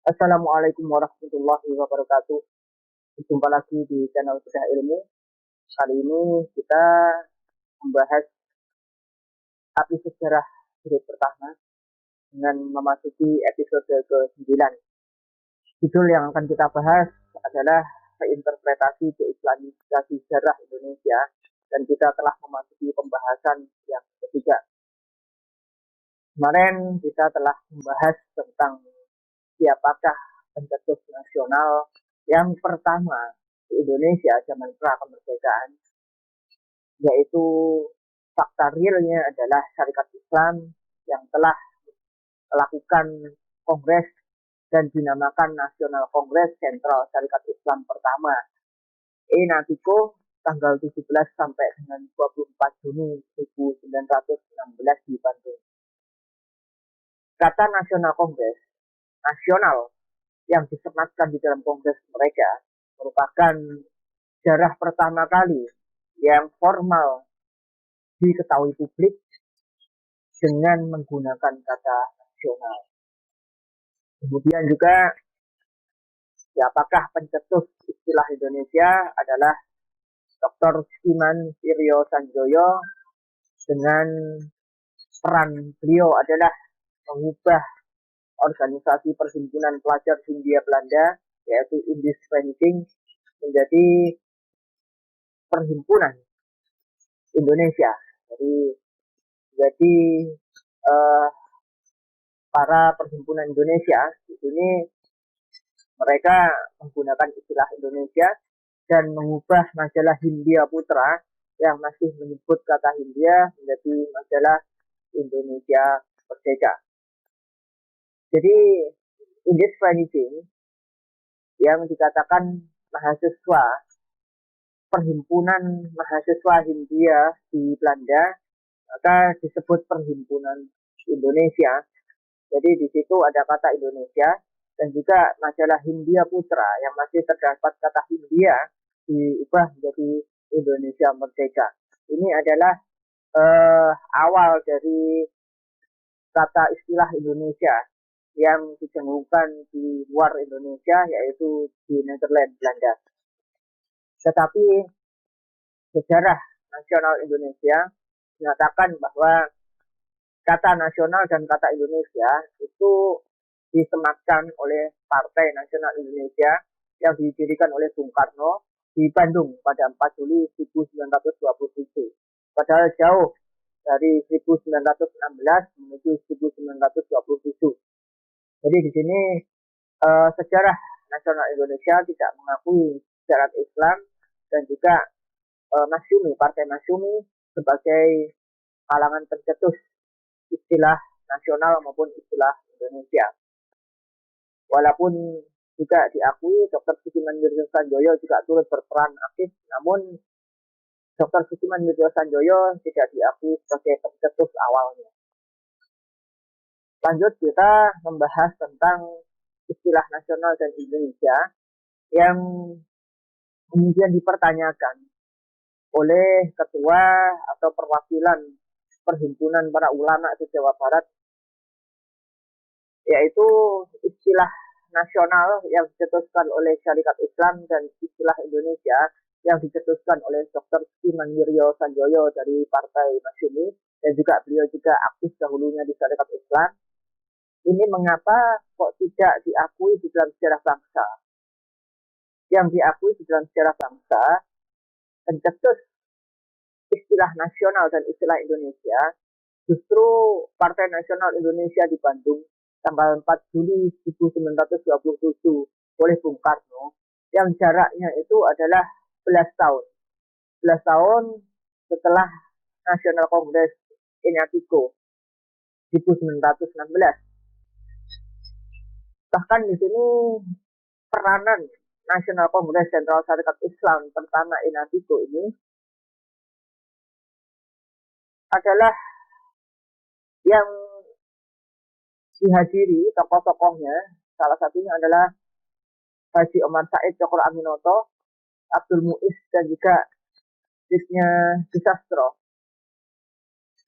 Assalamualaikum warahmatullahi wabarakatuh. Jumpa lagi di channel Bedah Ilmu. Kali ini kita membahas api sejarah jilid pertama dengan memasuki episode ke-9. Judul yang akan kita bahas adalah reinterpretasi keislamisasi sejarah Indonesia, dan kita telah memasuki pembahasan yang ketiga. Kemarin kita telah membahas tentang siapakah pencetus nasional yang pertama di Indonesia zaman pra kemerdekaan, yaitu fakta realnya adalah Syarikat Islam yang telah melakukan kongres dan dinamakan Nasional Kongres Sentral Syarikat Islam pertama Inatiko tanggal 17 sampai dengan 24 Juni 1916 di Bandung. Kata Nasional Kongres, nasional yang disematkan di dalam kongres mereka merupakan sejarah pertama kali yang formal diketahui publik dengan menggunakan kata nasional. Kemudian juga siapakah pencetus istilah Indonesia adalah Dr. Siman Wiryo Sanjoyo, dengan peran beliau adalah mengubah organisasi Perhimpunan Pelajar Hindia Belanda, yaitu Indisch Vereniging, menjadi Perhimpunan Indonesia. Jadi para Perhimpunan Indonesia di sini mereka menggunakan istilah Indonesia dan mengubah majalah Hindia Putra yang masih menyebut kata Hindia menjadi majalah Indonesia Merdeka. Jadi Indisch Vereniging yang dikatakan mahasiswa Perhimpunan Mahasiswa Hindia di Belanda, maka disebut Perhimpunan Indonesia. Jadi di situ ada kata Indonesia, dan juga majalah Hindia Putra yang masih terdapat kata Hindia diubah menjadi Indonesia Merdeka. Ini adalah awal dari kata istilah Indonesia yang didengungkan di luar Indonesia, yaitu di Nederland, Belanda. Tetapi sejarah nasional Indonesia menyatakan bahwa kata nasional dan kata Indonesia itu disematkan oleh Partai Nasional Indonesia yang didirikan oleh Bung Karno di Bandung pada 4 Juli 1927. Padahal jauh dari 1916 menuju 1927. Jadi di sini sejarah nasional Indonesia tidak mengakui sejarah Islam, dan juga Masyumi, Partai Masyumi sebagai kalangan pencetus istilah nasional maupun istilah Indonesia. Walaupun juga diakui Dr. Susiman Wiryo Sanjoyo juga turut berperan aktif, namun Dr. Susiman Wiryo Sanjoyo tidak diakui sebagai pencetus awalnya. Lanjut kita membahas tentang istilah nasional dan Indonesia yang kemudian dipertanyakan oleh ketua atau perwakilan Perhimpunan Para Ulama di Jawa Barat, yaitu istilah nasional yang dicetuskan oleh Syarikat Islam dan istilah Indonesia yang dicetuskan oleh Dr. Siman Wiryo Sanjoyo dari Partai Masyumi, dan juga beliau juga aktif dahulunya di Syarikat Islam. Ini mengapa kok tidak diakui di dalam sejarah bangsa? Yang diakui di dalam sejarah bangsa, pencetus istilah nasional dan istilah Indonesia justru Partai Nasional Indonesia di Bandung tanggal 4 Juli 1927 oleh Bung Karno, yang jaraknya itu adalah 11 tahun. 11 tahun setelah Nasional Kongres Inatiko 1916. Bahkan di sini peranan Nasional Kongres Sentral Syarikat Islam pertama Inatiko ini adalah yang dihadiri tokoh-tokohnya, salah satunya adalah Haji Omar Said Cokro Aminoto, Abdul Muiz, dan juga Wisnya Disastro.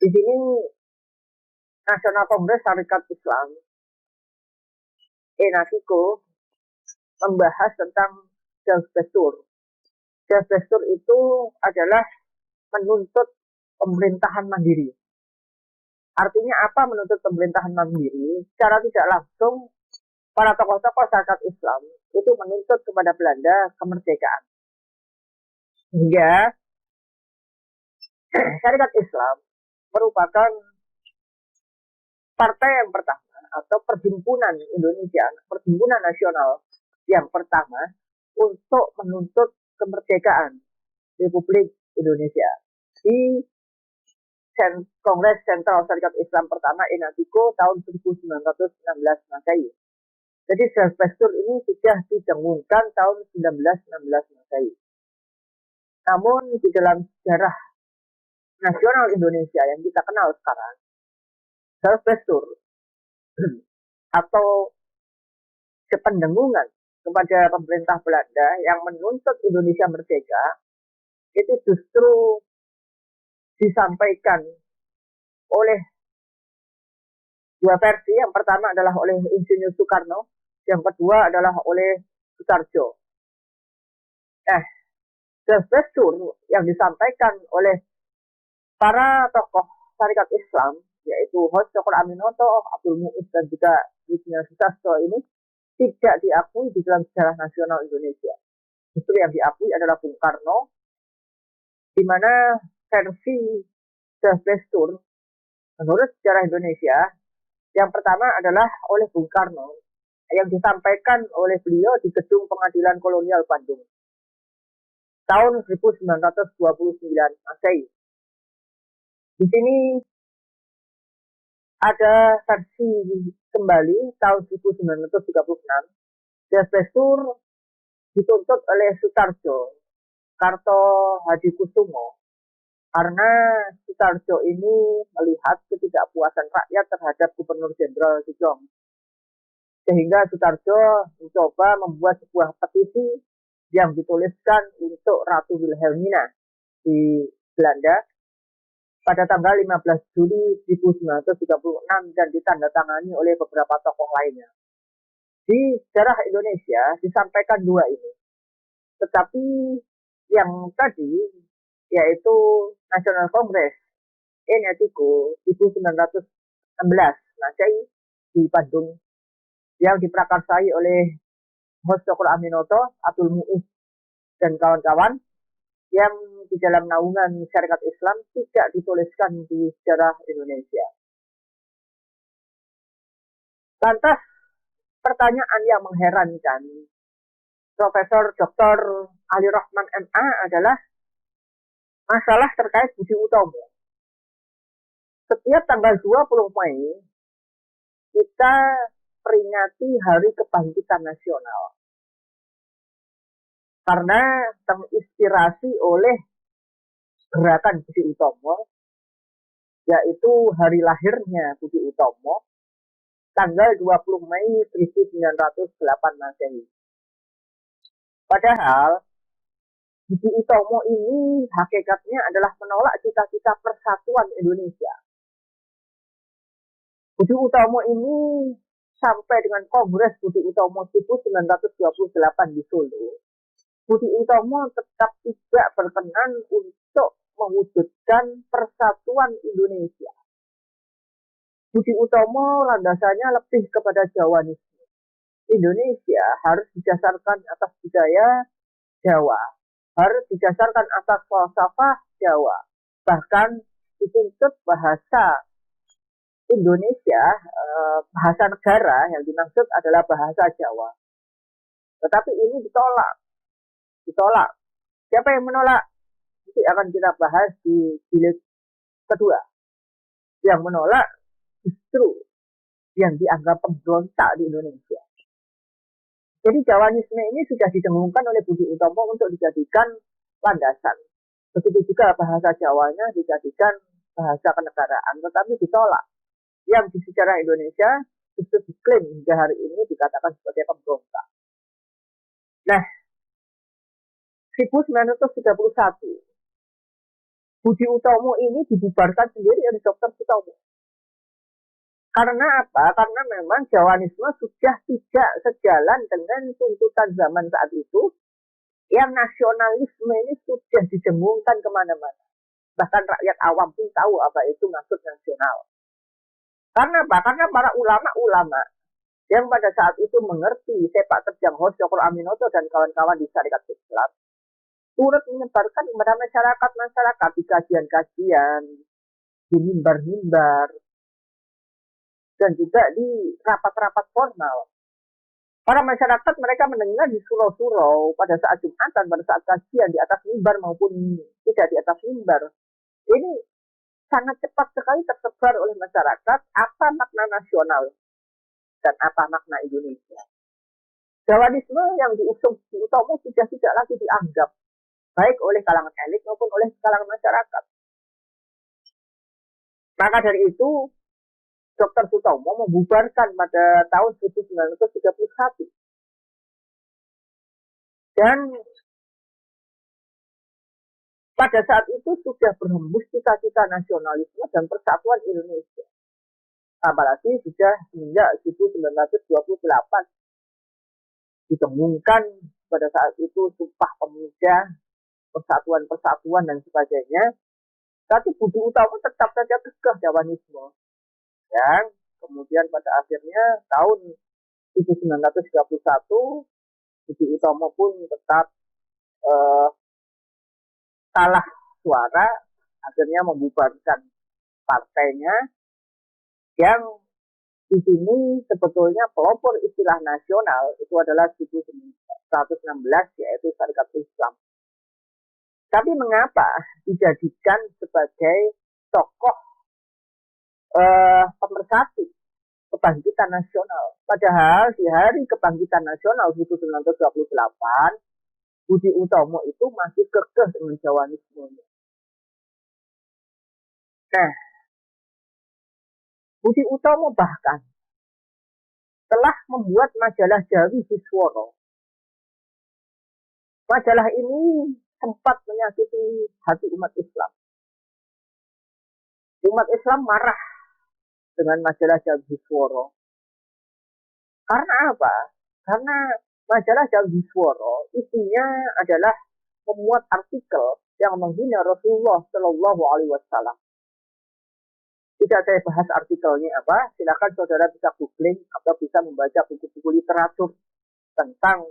Di sini Nasional Kongres Syarikat Islam Enatiko membahas tentang Jalbastur. Jalbastur itu adalah menuntut pemerintahan mandiri. Artinya apa menuntut pemerintahan mandiri? Secara tidak langsung, para tokoh-tokoh syarikat Islam itu menuntut kepada Belanda kemerdekaan. Hingga syarikat Islam merupakan partai yang pertama atau perhimpunan Indonesia, perhimpunan nasional yang pertama untuk menuntut kemerdekaan Republik Indonesia di Kongres Sentral Syarikat Islam pertama Enatiko tahun 1916 Masehi. Jadi Jalbastur ini sudah didengungkan tahun 1916 Masehi. Namun di dalam sejarah nasional Indonesia yang kita kenal sekarang, Jalbastur atau kependengungan kepada pemerintah Belanda yang menuntut Indonesia merdeka itu justru disampaikan oleh dua versi. Yang pertama adalah oleh Insinyur Soekarno, yang kedua adalah oleh Sutarjo. Jalbastur yang disampaikan oleh para tokoh syarikat Islam, yaitu Hos Cokro Aminoto, Abdul Muiz, dan juga Wisnu Sutarjo ini tidak diakui di dalam sejarah nasional Indonesia. Justru yang diakui adalah Bung Karno, di mana versi Jalbastur menurut sejarah Indonesia yang pertama adalah oleh Bung Karno yang disampaikan oleh beliau di Gedung Pengadilan Kolonial Bandung tahun 1929 Masehi. Di sini ada versi kembali tahun 1936. Jalbastur dituntut oleh Sutarjo, Karto Hadikusumo, karena Sutarjo ini melihat ketidakpuasan rakyat terhadap Gubernur Jenderal Sugeng. Sehingga Sutarjo mencoba membuat sebuah petisi yang dituliskan untuk Ratu Wilhelmina di Belanda pada tanggal 15 Juli 1936 dan ditandatangani oleh beberapa tokoh lainnya. Di sejarah Indonesia disampaikan dua ini. Tetapi yang tadi, yaitu National Congress Enatiko 1916 Masehi di Bandung, yang diprakarsai oleh Hos Cokro Aminoto, Abdul Muiz, dan kawan-kawan, yang di dalam naungan syarikat Islam tidak dituliskan di sejarah Indonesia. Lantas pertanyaan yang mengherankan Profesor Dr. Ali Rahman MA adalah masalah terkait Budi Utomo. Setiap tanggal 20 Mei kita peringati Hari Kebangkitan Nasional. Karena terinspirasi oleh gerakan Budi Utomo, yaitu hari lahirnya Budi Utomo, tanggal 20 Mei 1908 Masehi. Padahal Budi Utomo ini hakikatnya adalah menolak cita-cita persatuan Indonesia. Budi Utomo ini sampai dengan Kongres Budi Utomo 1928 di Solo, Budi Utomo tetap tidak berkenan untuk mewujudkan persatuan Indonesia. Budi Utomo landasannya lebih kepada Jawanisme. Indonesia harus didasarkan atas budaya Jawa, harus didasarkan atas falsafah Jawa. Bahkan dituntut bahasa Indonesia, bahasa negara yang dimaksud adalah bahasa Jawa. Tetapi ini ditolak. Siapa yang menolak? Ini akan kita bahas di jilid kedua. Yang menolak justru yang dianggap pemberontak di Indonesia. Jadi Jawanisme ini sudah didengungkan oleh Budi Utomo untuk dijadikan landasan. Begitu juga bahasa Jawanya dijadikan bahasa kenegaraan, tetapi ditolak. Yang di sejarah Indonesia justru diklaim hingga hari ini dikatakan sebagai pemberontak. Nah, 1931 Budi Utomo ini dibubarkan sendiri oleh Dr. Sutomo. Karena apa? Karena memang Jawanisme sudah tidak sejalan dengan tuntutan zaman saat itu, yang nasionalisme ini sudah didengungkan kemana-mana. Bahkan rakyat awam pun tahu apa itu maksud nasional. Karena apa? Karena para ulama-ulama yang pada saat itu mengerti sepak terjang Hos Cokro Aminoto dan kawan-kawan di Syarikat Islam, turut menyebarkan kepada masyarakat di kajian-kajian, di mimbar-mimbar, dan juga di rapat-rapat formal. Para masyarakat mereka mendengar di surau-surau pada saat Jumatan, pada saat kajian di atas mimbar maupun tidak di atas mimbar. Ini sangat cepat sekali tersebar oleh masyarakat apa makna nasional dan apa makna Indonesia. Jawanisme yang diusung di Utomo sudah tidak lagi dianggap baik oleh kalangan elit maupun oleh kalangan masyarakat. Maka dari itu Dr. Sutomo membubarkan pada tahun 1931. Dan pada saat itu sudah berhembus cita-cita nasionalisme dan persatuan Indonesia. Apalagi sudah semenjak 1928 ditemukan pada saat itu Sumpah Pemuda, persatuan-persatuan dan sebagainya. Tapi Budi Utomo tetap saja kekeh Jawanisme. Dan kemudian pada akhirnya tahun 1931 Budi Utomo pun tetap kalah suara, akhirnya membubarkan partainya yang di sini sebetulnya pelopor istilah nasional itu adalah 1916 yaitu Syarikat Islam. Tapi mengapa dijadikan sebagai tokoh pemersatu kebangkitan nasional? Padahal di hari kebangkitan nasional 1928 Budi Utomo itu masih kekeh dengan Jawanisme. Nah, Budi Utomo bahkan telah membuat majalah Jawi Sisworo. Majalah ini sempat menyakiti hati umat Islam. Umat Islam marah dengan majalah Jawi Sisworo. Karena apa? Karena majalah Jawi Sisworo isinya adalah memuat artikel yang menghina Rasulullah Shallallahu Alaihi Wasallam. Tidak saya bahas artikelnya apa, silakan saudara bisa googling atau bisa membaca buku-buku literatur tentang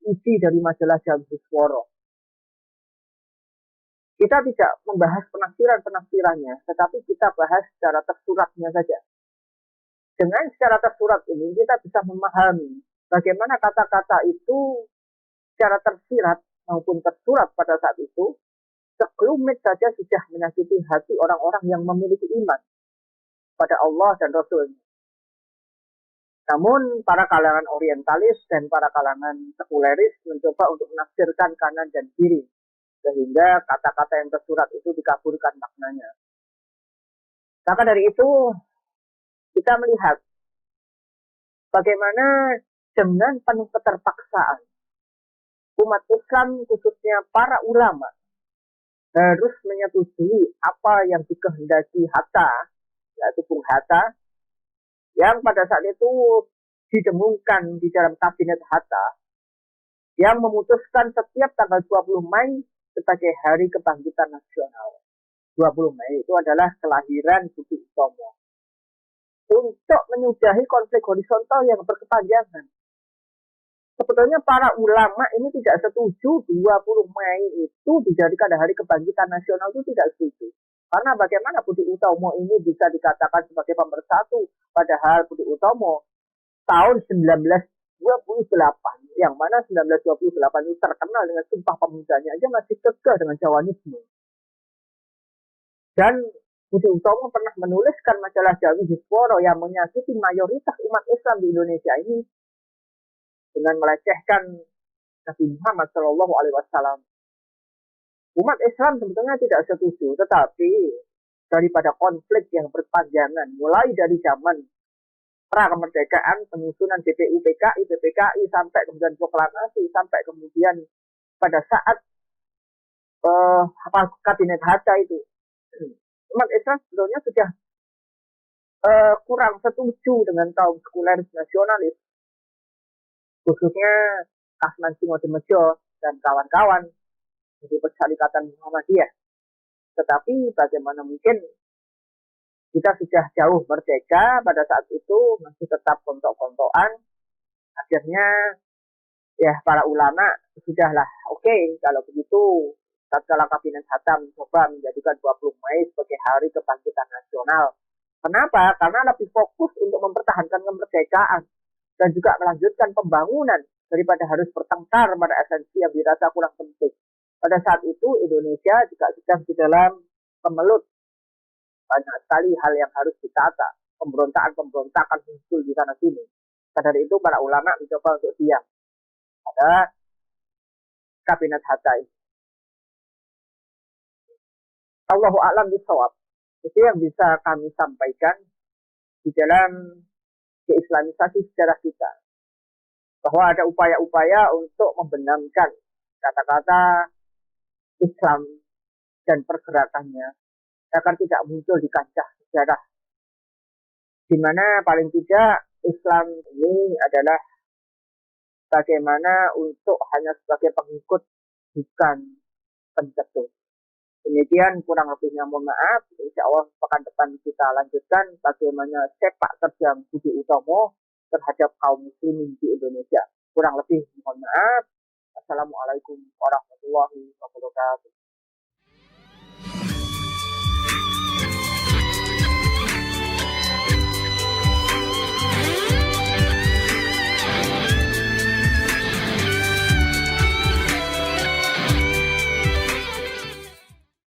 isi dari majalah Jawi Sisworo. Kita tidak membahas penafsirannya, tetapi kita bahas secara tersuratnya saja. Dengan secara tersurat ini kita bisa memahami bagaimana kata-kata itu secara tersirat maupun tersurat pada saat itu sekelumit saja sudah menyakiti hati orang-orang yang memiliki iman pada Allah dan Rasul-Nya. Namun para kalangan orientalis dan para kalangan sekuleris mencoba untuk menafsirkan kanan dan kiri sehingga kata-kata yang tersurat itu dikabulkan maknanya. Maka dari itu kita melihat bagaimana dengan penuh keterpaksaan umat Islam khususnya para ulama harus menyetujui apa yang dikehendaki Hatta, yaitu Bung Hatta, yang pada saat itu didengungkan di dalam kabinet Hatta, yang memutuskan setiap tanggal 20 Mei sebagai hari kebangkitan nasional. 20 Mei itu adalah kelahiran Budi Utomo. Untuk menyudahi konflik horizontal yang berkepanjangan. Sebetulnya para ulama ini tidak setuju 20 Mei itu dijadikan hari kebangkitan nasional, itu tidak setuju. Karena bagaimana Budi Utomo ini bisa dikatakan sebagai pemersatu, padahal Budi Utomo tahun 1928, yang mana 1928 itu terkenal dengan Sumpah Pemudanya aja masih kekeh dengan Jawanisme. Dan Budi Utomo pernah menuliskan majalah Jawi Sisworo yang menyakiti mayoritas umat Islam di Indonesia ini dengan melecehkan Nabi Muhammad Shallallahu Alaihi Wasallam. Umat Islam sebetulnya tidak setuju, tetapi daripada konflik yang berpanjangan, mulai dari zaman pra kemerdekaan, penyusunan DPU PKI, PPKI, sampai kemudian proklamasi, sampai kemudian pada saat kabinet Hatta itu, umat Islam sebetulnya sudah kurang setuju dengan kaum sekuler nasionalis, khususnya Kasman Singodemejo dan kawan-kawan di Persyarikatan Muhammadiyah. Tetapi bagaimana mungkin kita sudah jauh merdeka, pada saat itu masih tetap kontok-kontokan. Akhirnya ya para ulama sudahlah, oke, kalau begitu tatkala Kabinet Hatta mencoba menjadikan 20 Mei sebagai hari kebangkitan nasional. Kenapa? Karena lebih fokus untuk mempertahankan kemerdekaan dan juga melanjutkan pembangunan daripada harus bertengkar pada esensi yang dirasa kurang penting. Pada saat itu Indonesia juga sedang di dalam kemelut, banyak sekali hal yang harus ditata, pemberontakan-pemberontakan muncul di sana sini. Dari itu para ulama mencoba untuk diam pada Kabinet Hatta ini. Allahu a'lam bishawab. Itu yang bisa kami sampaikan di dalam keislamisasi sejarah kita. Bahwa ada upaya-upaya untuk membenamkan kata-kata Islam dan pergerakannya agar tidak muncul di kancah sejarah. Di mana paling tidak Islam ini adalah bagaimana untuk hanya sebagai pengikut, bukan pencetus. Demikian kurang lebihnya, mohon maaf. Insya Allah pekan depan kita lanjutkan bagaimana sepak terjang Budi Utomo terhadap kaum muslimin di Indonesia. Kurang lebih mohon maaf. Assalamualaikum warahmatullahi wabarakatuh.